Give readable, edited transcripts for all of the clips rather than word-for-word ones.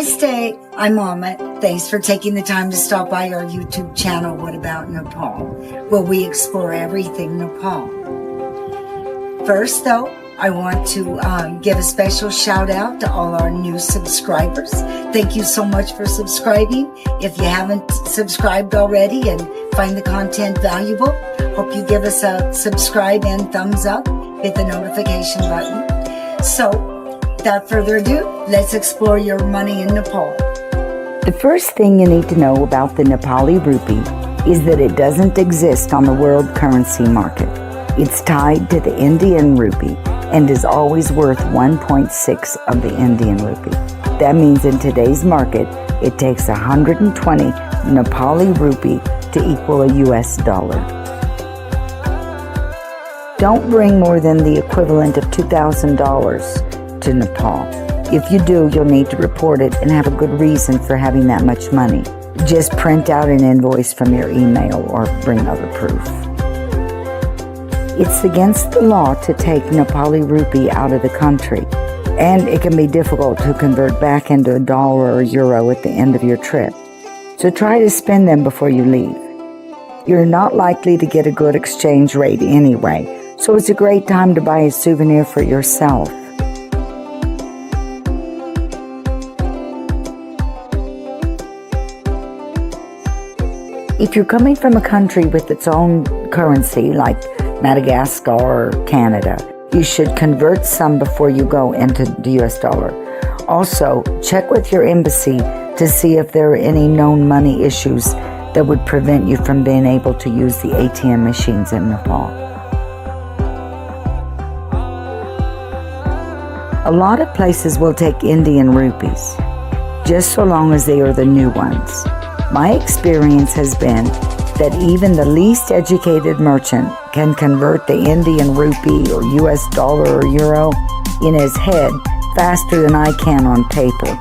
Namaste, I'm Mama. Thanks for taking the time to stop by our YouTube channel, What About Nepal, where we explore everything Nepal. First, though, I want to give a special shout out to all our new subscribers. Thank you so much for subscribing. If you haven't subscribed already and find the content valuable, hope you give us a subscribe and thumbs up. Hit the notification button. So, without further ado, let's explore your money in Nepal. The first thing you need to know about the Nepali rupee is that it doesn't exist on the world currency market. It's tied to the Indian rupee and is always worth 1.6 of the Indian rupee. That means in today's market, it takes 120 Nepali rupee to equal a US dollar. Don't bring more than the equivalent of $2,000 to Nepal. If you do, you'll need to report it and have a good reason for having that much money. Just print out an invoice from your email or bring other proof. It's against the law to take Nepali rupee out of the country, and it can be difficult to convert back into a dollar or euro at the end of your trip. So try to spend them before you leave. You're not likely to get a good exchange rate anyway, so it's a great time to buy a souvenir for yourself. If you're coming from a country with its own currency, like Madagascar or Canada, you should convert some before you go into the US dollar. Also, check with your embassy to see if there are any known money issues that would prevent you from being able to use the ATM machines in Nepal. A lot of places will take Indian rupees, just so long as they are the new ones. My experience has been that even the least educated merchant can convert the Indian rupee or US dollar or euro in his head faster than I can on paper.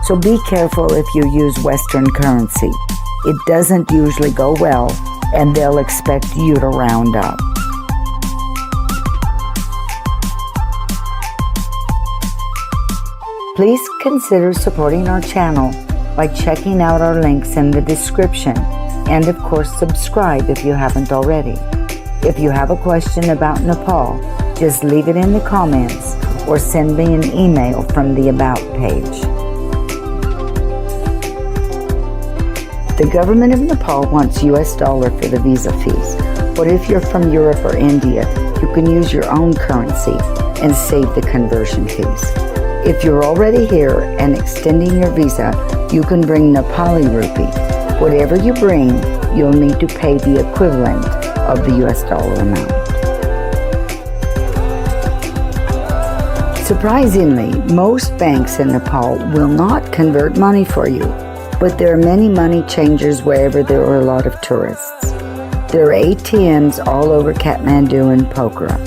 So be careful if you use Western currency. It doesn't usually go well, and they'll expect you to round up. Please consider supporting our channel by checking out our links in the description, and of course subscribe if you haven't already. If you have a question about Nepal, just leave it in the comments or send me an email from the About page. The government of Nepal wants US dollar for the visa fees, but if you're from Europe or India, you can use your own currency and save the conversion fees. If you're already here and extending your visa, you can bring Nepali rupee. Whatever you bring, you'll need to pay the equivalent of the US dollar amount. Surprisingly, most banks in Nepal will not convert money for you, but there are many money changers wherever there are a lot of tourists. There are ATMs all over Kathmandu and Pokhara.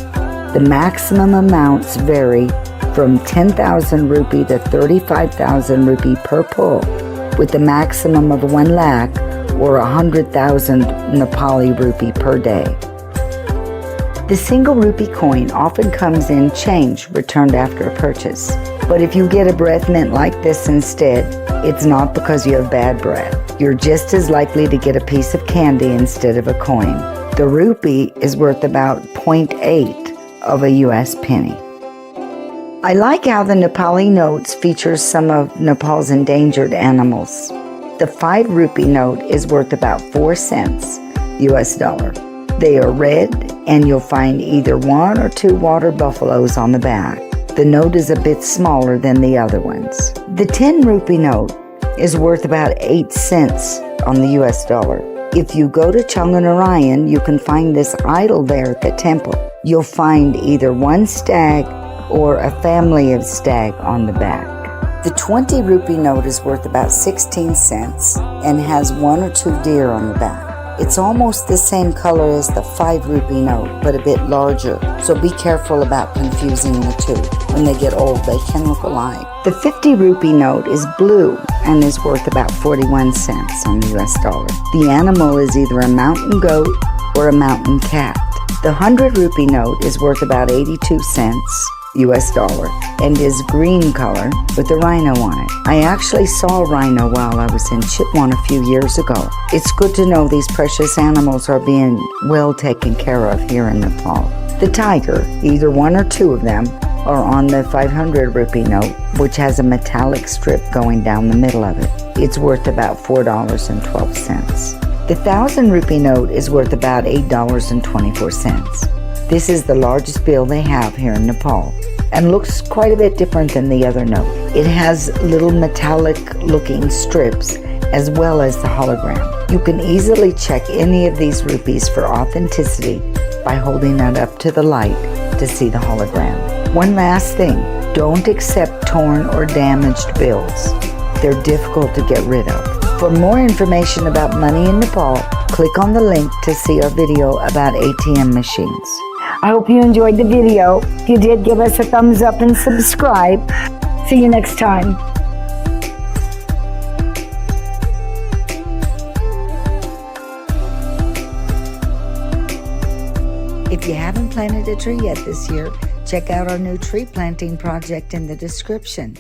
The maximum amounts vary from 10,000 rupee to 35,000 rupee per pull, with the maximum of 1 lakh or 100,000 Nepali rupee per day. The single rupee coin often comes in change returned after a purchase. But if you get a breath mint like this instead, it's not because you have bad breath. You're just as likely to get a piece of candy instead of a coin. The rupee is worth about 0.8 of a US penny. I like how the Nepali notes feature some of Nepal's endangered animals. The 5 rupee note is worth about 4 cents US dollar. They are red, and you'll find either 1 or 2 water buffaloes on the back. The note is a bit smaller than the other ones. The 10 rupee note is worth about 8 cents on the US dollar. If you go to Changanarayan, you can find this idol there at the temple. You'll find either 1 stag or a family of stag on the back. The 20 rupee note is worth about 16 cents and has 1 or 2 deer on the back. It's almost the same color as the 5 rupee note, but a bit larger, so be careful about confusing the two. When they get old, they can look alike. The 50 rupee note is blue and is worth about 41 cents on the US dollar. The animal is either a mountain goat or a mountain cat. The 100 rupee note is worth about 82 cents US dollar and is green color with a rhino on it. I actually saw a rhino while I was in Chitwan a few years ago. It's good to know these precious animals are being well taken care of here in Nepal. The tiger, either one or two of them, are on the 500 rupee note, which has a metallic strip going down the middle of it. It's worth about $4.12. The 1,000 rupee note is worth about $8.24. This is the largest bill they have here in Nepal and looks quite a bit different than the other note. It has little metallic looking strips as well as the hologram. You can easily check any of these rupees for authenticity by holding it up to the light to see the hologram. One last thing, don't accept torn or damaged bills. They're difficult to get rid of. For more information about money in Nepal, click on the link to see our video about ATM machines. I hope you enjoyed the video. If you did, give us a thumbs up and subscribe. See you next time. If you haven't planted a tree yet this year, check out our new tree planting project in the description.